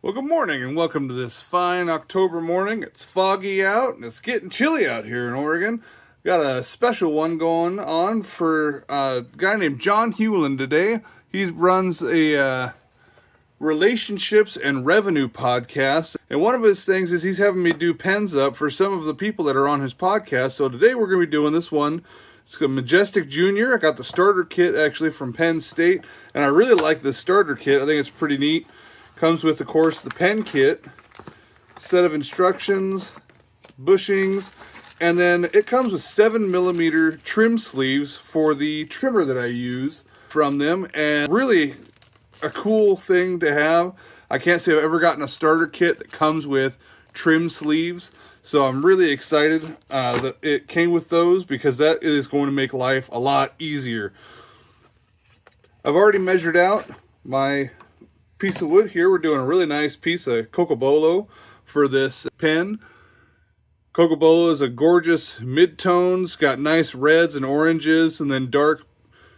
Well, good morning and welcome to this fine October morning. It's foggy out and it's getting chilly out here in Oregon. Got a special one going on for a guy named John Hulen today. He runs a relationships and revenue podcast. And one of his things is he's having me do pens up for some of the people that are on his podcast. So today we're going to be doing this one. It's a Majestic Jr. I got the starter kit actually from Penn State. And I really like this starter kit. I think it's pretty neat. Comes with, of course, the pen kit, set of instructions, bushings, and then it comes with 7mm trim sleeves for the trimmer that I use from them, and really a cool thing to have. I can't say I've ever gotten a starter kit that comes with trim sleeves, so I'm really excited that it came with those because that is going to make life a lot easier. I've already measured out my piece of wood here. We're doing a really nice piece of Cocobolo for this pen. Cocobolo is a gorgeous mid-tones, got nice reds and oranges and then dark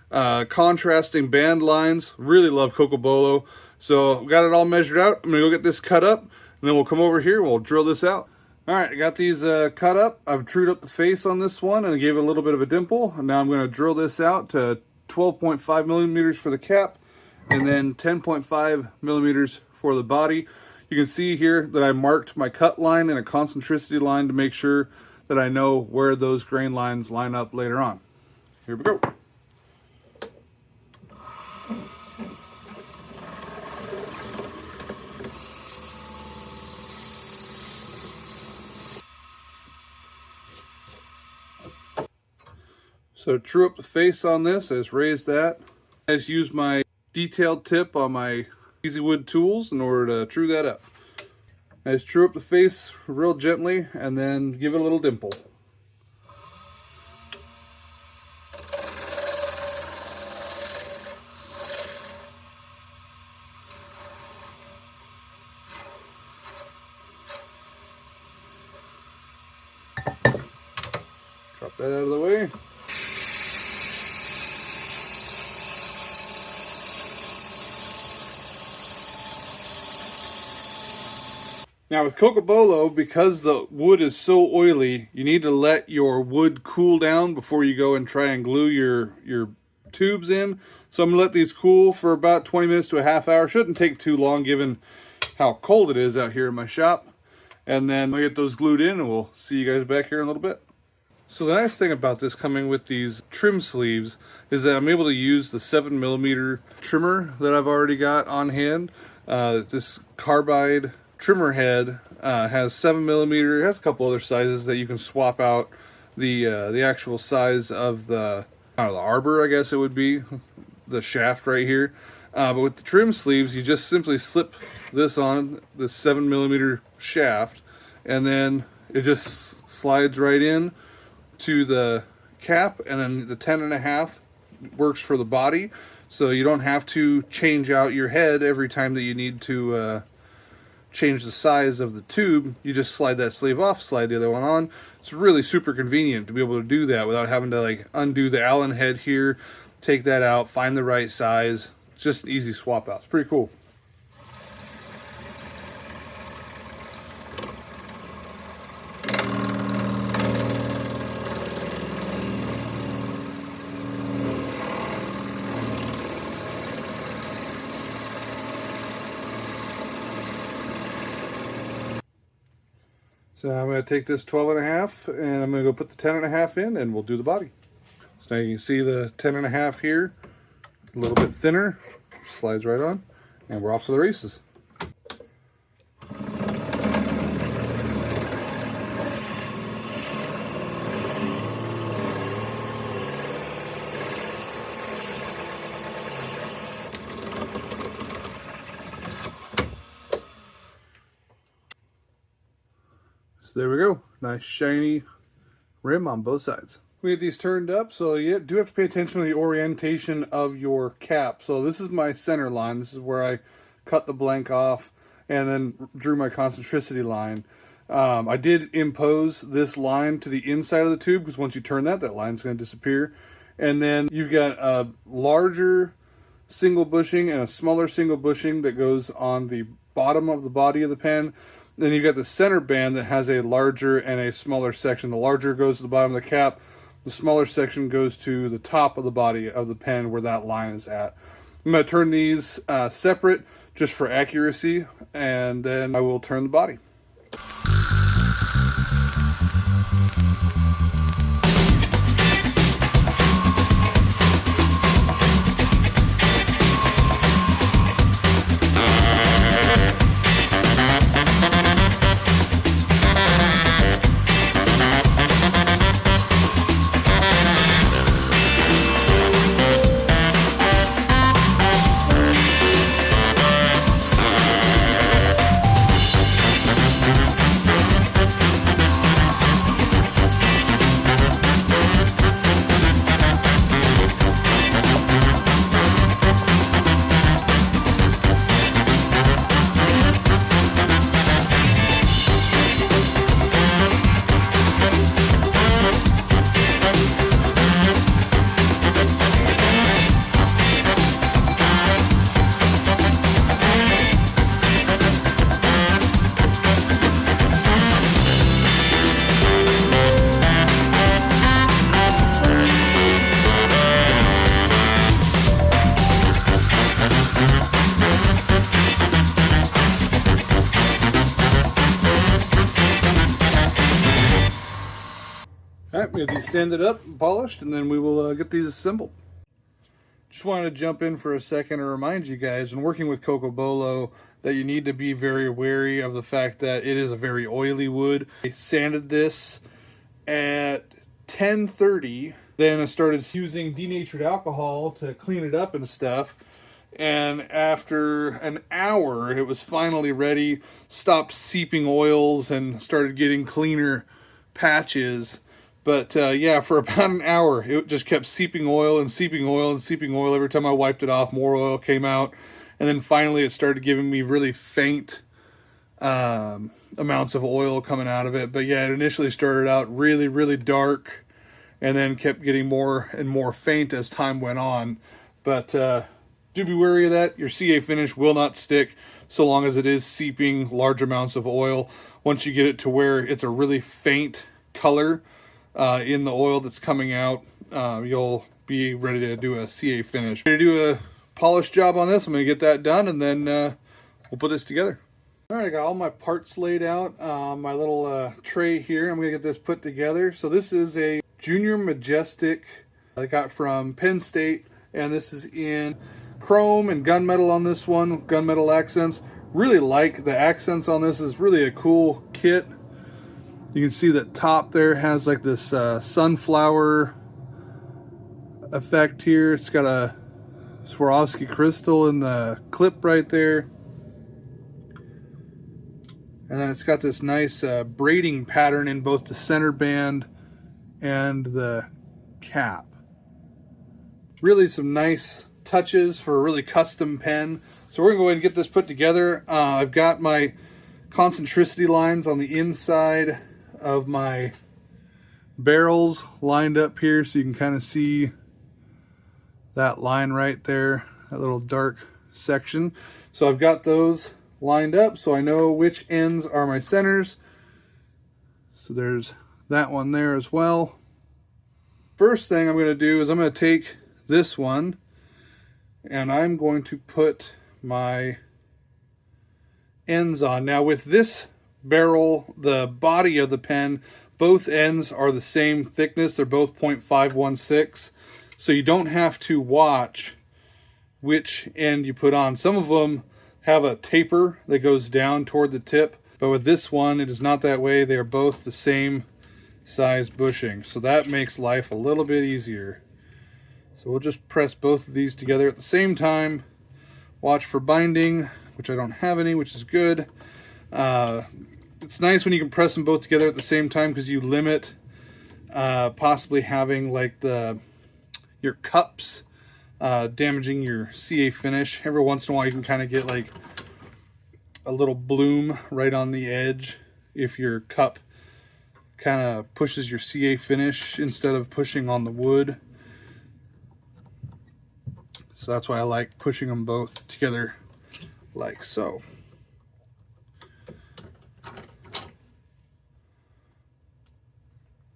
contrasting band lines. Really love Cocobolo. So got it all measured out. I'm gonna go get this cut up and then we'll come over here and we'll drill this out. Alright, I got these cut up. I've trued up the face on this one and I gave it a little bit of a dimple. And now I'm gonna drill this out to 12.5mm for the cap and then 10.5mm for the body. You can see here that I marked my cut line and a concentricity line to make sure that I know where those grain lines line up later on. Here we go. So true up the face on this, I just raised that. I just used my detailed tip on my Easy Wood tools in order to true that up. I just true up the face real gently and then give it a little dimple. Drop that out of the way. Now with Cocobolo, because the wood is so oily, you need to let your wood cool down before you go and try and glue your tubes in. So I'm going to let these cool for about 20 minutes to a half hour. Shouldn't take too long given how cold it is out here in my shop. And then we'll get those glued in and we'll see you guys back here in a little bit. So the nice thing about this coming with these trim sleeves is that I'm able to use the 7mm trimmer that I've already got on hand. This carbide trimmer head has 7mm. It has a couple other sizes that you can swap out the actual size of the arbor, I guess it would be, the shaft right here. But with the trim sleeves, you just simply slip this on the 7mm shaft, and then it just slides right in to the cap, and then the 10.5 works for the body, so you don't have to change out your head every time that you need to change the size of the tube. You just slide that sleeve off, slide the other one on. It's really super convenient to be able to do that without having to like undo the Allen head here, take that out, find the right size. It's just an easy swap out. It's pretty cool. So I'm going to take this 12.5 and I'm going to go put the 10.5 in and we'll do the body. So now you can see the 10.5 here, a little bit thinner, slides right on, and we're off to the races. So there we go, nice shiny rim on both sides. We get these turned up, so you do have to pay attention to the orientation of your cap. So this is my center line. This is where I cut the blank off and then drew my concentricity line. I did impose this line to the inside of the tube because once you turn that, that line's going to disappear. And then you've got a larger single bushing and a smaller single bushing that goes on the bottom of the body of the pen. Then you've got the center band that has a larger and a smaller section. The larger goes to the bottom of the cap. The smaller section goes to the top of the body of the pen where that line is at. I'm going to turn these separate just for accuracy, and then I will turn the body. Alright, we'll get these sanded up and polished, and then we will get these assembled. Just wanted to jump in for a second and remind you guys, when working with Cocobolo, that you need to be very wary of the fact that it is a very oily wood. I sanded this at 10:30, then I started using denatured alcohol to clean it up and stuff. And after an hour, it was finally ready, stopped seeping oils, and started getting cleaner patches. But yeah, for about an hour, it just kept seeping oil and seeping oil and seeping oil. Every time I wiped it off, more oil came out. And then finally, it started giving me really faint amounts of oil coming out of it. But yeah, it initially started out really, really dark, and then kept getting more and more faint as time went on. But do be wary of that. Your CA finish will not stick so long as it is seeping large amounts of oil. Once you get it to where it's a really faint color in the oil that's coming out, you'll be ready to do a CA finish. I'm going to do a polish job on this. I'm going to get that done, and then we'll put this together. Alright, I got all my parts laid out, my little tray here. I'm going to get this put together. So this is a Junior Majestic I got from Penn State, and this is in chrome and gunmetal on this one, gunmetal accents. Really like the accents on this. Is really a cool kit. You can see that top there has like this sunflower effect here. It's got a Swarovski crystal in the clip right there. And then it's got this nice braiding pattern in both the center band and the cap. Really some nice touches for a really custom pen. So we're going to go ahead and get this put together. I've got my concentricity lines on the inside of my barrels lined up here, so you can kind of see that line right there, that little dark section. So I've got those lined up so I know which ends are my centers. So there's that one there as well. First thing I'm going to do is I'm going to take this one and I'm going to put my ends on. Now with this barrel, the body of the pen, both ends are the same thickness. They're both 0.516, so you don't have to watch which end you put on. Some of them have a taper that goes down toward the tip, but with this one it is not that way. They are both the same size bushing, so that makes life a little bit easier. So we'll just press both of these together at the same time. Watch for binding, which I don't have any, which is good. It's nice when you can press them both together at the same time, because you limit possibly having like your cups damaging your CA finish. Every once in a while you can kind of get like a little bloom right on the edge if your cup kind of pushes your CA finish instead of pushing on the wood. So that's why I like pushing them both together like so.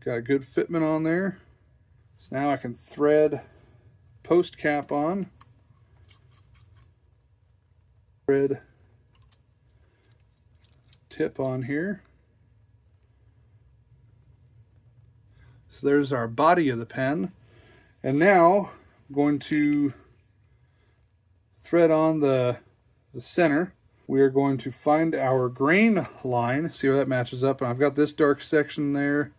Got a good fitment on there. So now I can thread post cap on. Thread tip on here. So there's our body of the pen. And now I'm going to thread on the center. We are going to find our grain line, see where that matches up. And I've got this dark section there.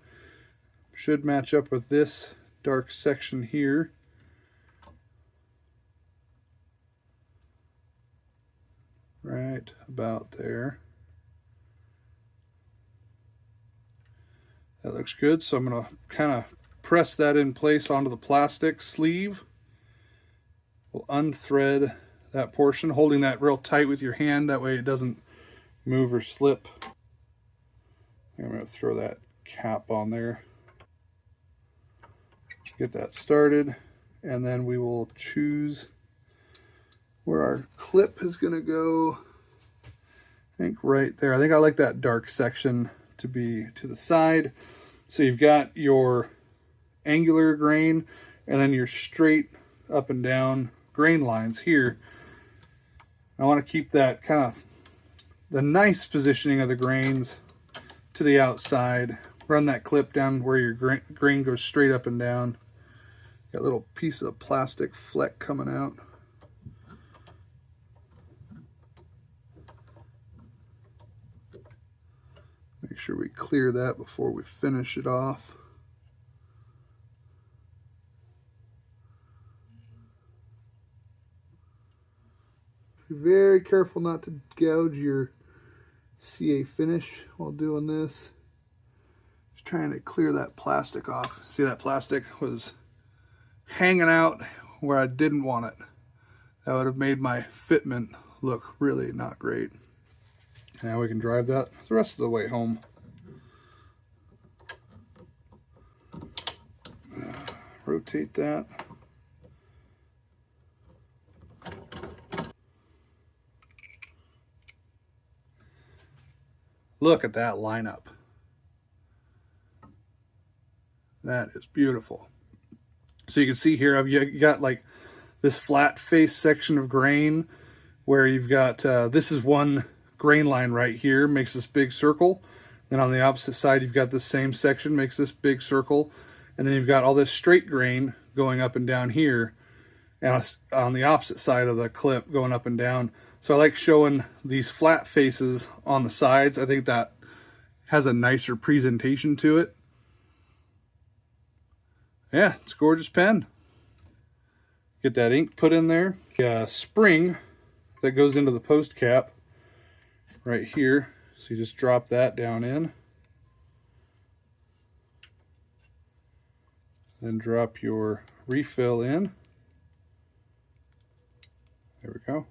Should match up with this dark section here. Right about there. That looks good. So I'm going to kind of press that in place onto the plastic sleeve. We'll unthread that portion, holding that real tight with your hand. That way it doesn't move or slip. I'm going to throw that cap on there. Get that started. And then we will choose where our clip is going to go. I think right there. I think I like that dark section to be to the side. So you've got your angular grain and then your straight up and down grain lines here. I want to keep that kind of the nice positioning of the grains to the outside. Run that clip down where your grain goes straight up and down. Got a little piece of plastic fleck coming out. Make sure we clear that before we finish it off. Be very careful not to gouge your CA finish while doing this. Just trying to clear that plastic off. See, that plastic was hanging out where I didn't want it. That would have made my fitment look really not great. Now we can drive that the rest of the way home. Rotate that. Look at that lineup. That is beautiful. So you can see here, I've got like this flat face section of grain where you've got, this is one grain line right here, makes this big circle. Then on the opposite side, you've got the same section, makes this big circle. And then you've got all this straight grain going up and down here. And on the opposite side of the clip going up and down. So I like showing these flat faces on the sides. I think that has a nicer presentation to it. Yeah, it's a gorgeous pen. Get that ink put in there. A spring that goes into the post cap right here. So you just drop that down in. Then drop your refill in. There we go.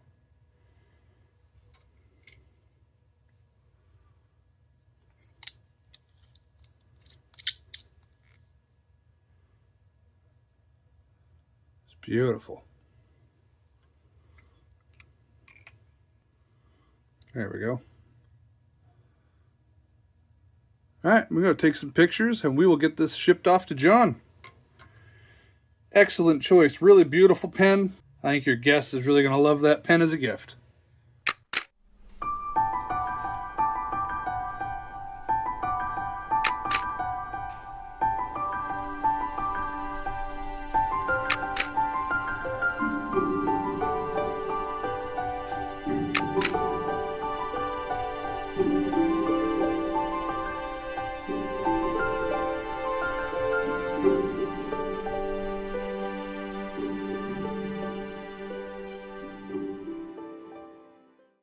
Beautiful. There we go. All right, we're going to take some pictures and we will get this shipped off to John. Excellent choice. Really beautiful pen. I think your guest is really going to love that pen as a gift.